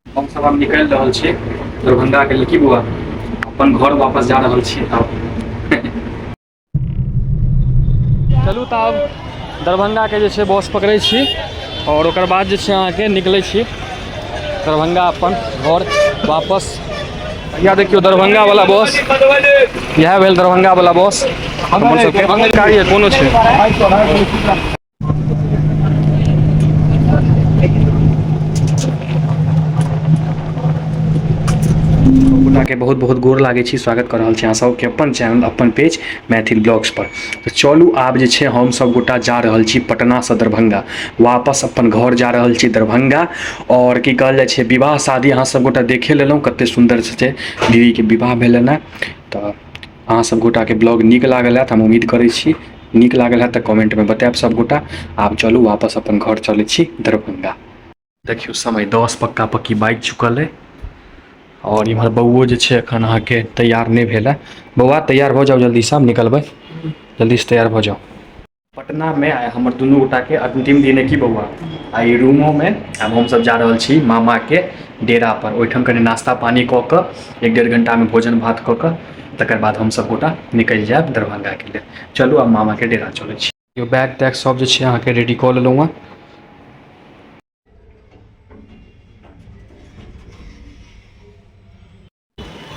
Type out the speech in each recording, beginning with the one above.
हम सब आब निकलि रहल छी दरभंगा के लिए। की बुआ अपन घर वापस जा रहल छी आब। चलू तऽ आब दरभंगाके जे छै बस पकड़ै छी और ओकर बाद जे छै अहाँके निकलै छी दरभंगा अपन घर वापस। या देखियो दरभंगा वाला बस, इएह भेल दरभंगा वाला बस अपन सबके। गाड़ी कोनो छै के बहुत बहुत गोर लागै छी, स्वागत कर रहल छी अहाँ सबके अपन चैनल अपन पेज मैथिल ब्लॉग्स पर। तऽ चलू आब जे छै हम सब गोटा जा रहल छी पटना से दरभंगा, वापस अपन घर जा रहल छी दरभंगा। और की कहल जाइ छै, विवाह शादी अहाँ सब गोटा देखे लेलहुँ कते सुन्दर छै दीदी के विवाह भेलनि हैं। तऽ अहाँ सब गोटाके ब्लॉग नीक लागल हैत हम उम्मीद करै छी। नीक लागल हैत तऽ कमेंटमे बतायब सबगोटा। आब चलू वापस अपन घर चलै छी दरभंगा। देखियौ समय 10 पक्का पक्की बाजि चुकल अइ और इम्हर बौओ जे छै एखन अहाँके तैयार नहि भेल है। बौआ तैयार भऽ जाउ जल्दी से, हम निकलबै, जल्दी से तैयार भऽ जाउ। पटना में आइ हमर दुनू गोटा के अंतिम दिन है। की बौआ आइ रूमो में आब हमसब जा रहल छी मामा के डेरा पर। ओहिठाम कनि नाश्ता पानी कऽ कऽ 1-1.5 घंटा में भोजन भात कऽ कऽ तकर बाद हमसब गोटा निकलि जायब दरभंगा के लेल। चलू आब मामा के डेरा चलै छी। बैग तैग सब जे छै अहाँके रेडी कऽ लेलहुँ हैं।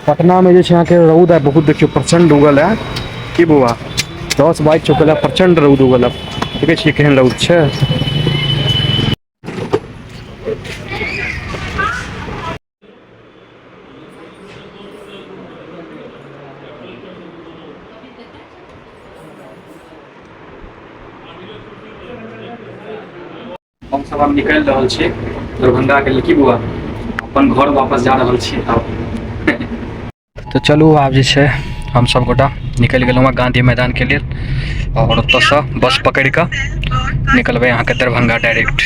पटना में जे छै अहाँके रौद है बहुत, देखियौ प्रचंड उगल है। की बौआ 10 बाजि चुकल है, प्रचंड रौद उगल है, देखै छियै केहन रौद छै। हम सब आब निकलि रहल छी दरभंगा के लिए। की बौआ अपन घर वापस जा रहल छी आब। तऽ चलू आब जे छै हम सब गोटा निकलि गेलहुँ हैं गाँधी मैदान के लेल और ओतऽसँ बस पकड़ि कऽ निकलबै अहाँके दरभंगा डायरेक्ट।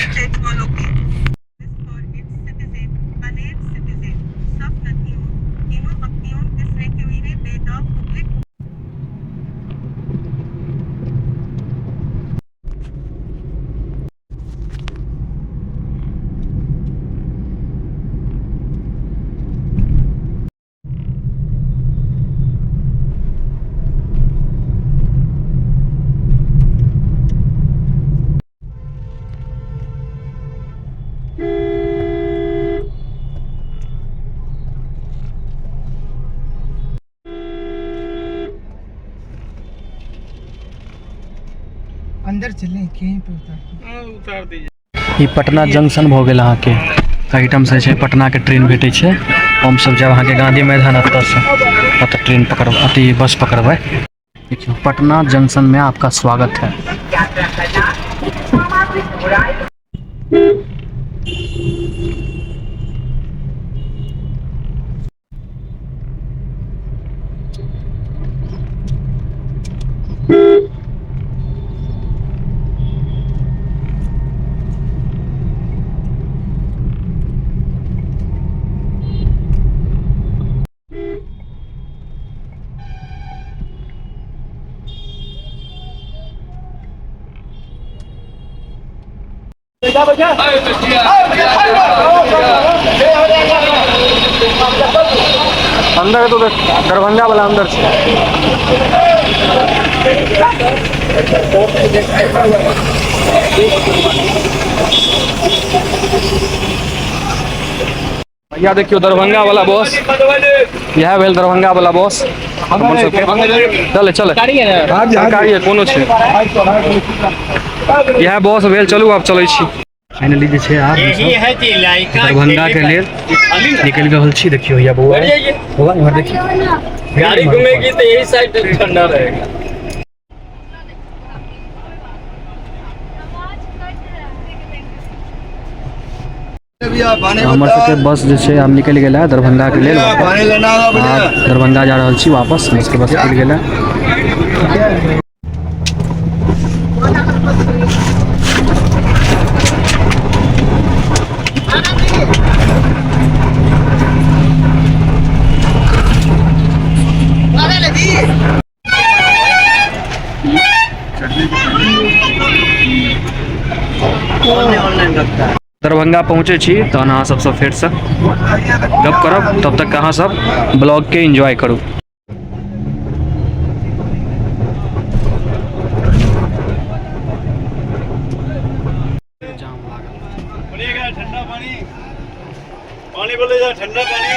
अंदर चलें कहीं पे उतार ई पटना जंक्शन भऽ गेल अहाँके। एहिठाम से छै पटना के ट्रेन भेटै छै। हम सब जब अहाँके गांधी मैदान एतऽसँ ओतऽ ट्रेन पकड़ब, अथी बस पकड़बै। देखियो पटना जंक्शन में आपका स्वागत है। अंदर तो दरभंगा वाला अंदर छै। भैया देखियो दरभंगा वाला बस, इएह भेल दरभंगा वाला बस अपन सबके। चले सरकारी है कोनो छै, इएह बस भेल। चलू आब चलै छी। फाइनली जे छै आब दरभंगा के लेल निकलि रहल छी। देखियो या बौआ इम्हर देखियो, गाड़ी घूमेगी तो यही साइड ठंडा रहेगा। हमर सबके बस जे छै आब निकलि गेल है दरभंगा के लेल। दरभंगा जा रहल छी वापस, बस निकलि गेल है। दरभंगा पहुँचे छी तहन अहाँ सबसँ फेरसँ गप करब, तब तक अहाँ सब ब्लॉग के एंजॉय करू। ठंडा पानी पानी बोले जा, ठंडा पानी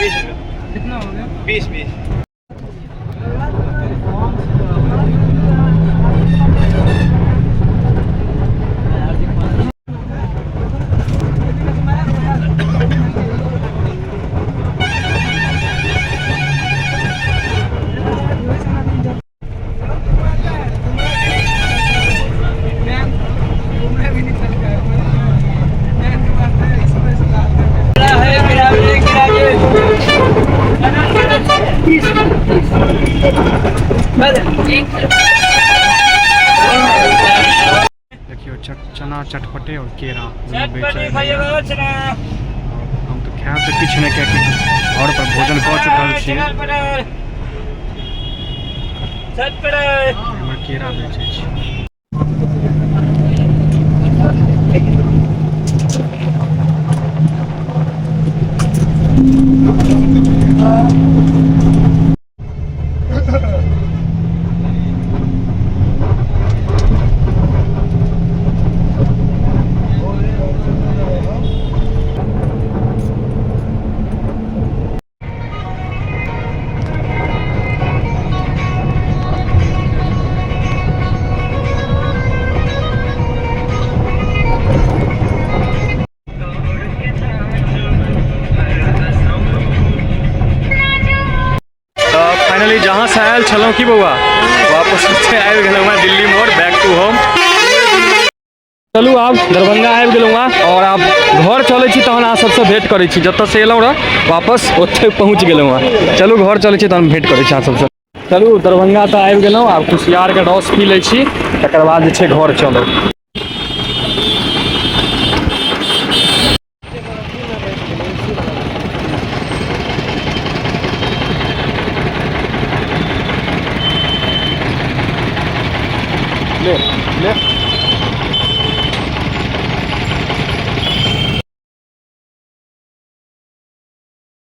20 रुपये। कितना हो गया? 20। देखियो चना चटपटे और केरा हम तो खाए तो किछु नहीं कह घर पर भोजन कऽ चुकल छी। हमर केरा बेचै छी। फाइनली जहाँ से आयल छलौं की बौआ वापस आबि गेलहुँ हँ दिल्ली मोड़, बैक टू होम। चलू आब दरभंगा आबि गेलहुँ हँ और आब घर चलै छी तहन अहाँ सबसँ भेंट करै छी। जतऽ से एलहुँ रह वापस ओतै पहुँच गेलहुँ हँ। चलू घर चलै छी तहन भेंट करै छी अहाँ सबसँ। चलू दरभंगा तऽ आबि गेलहुँ, आब कुसियारके रस पी लै छी, तकर बाद जे छै घर चलब। ले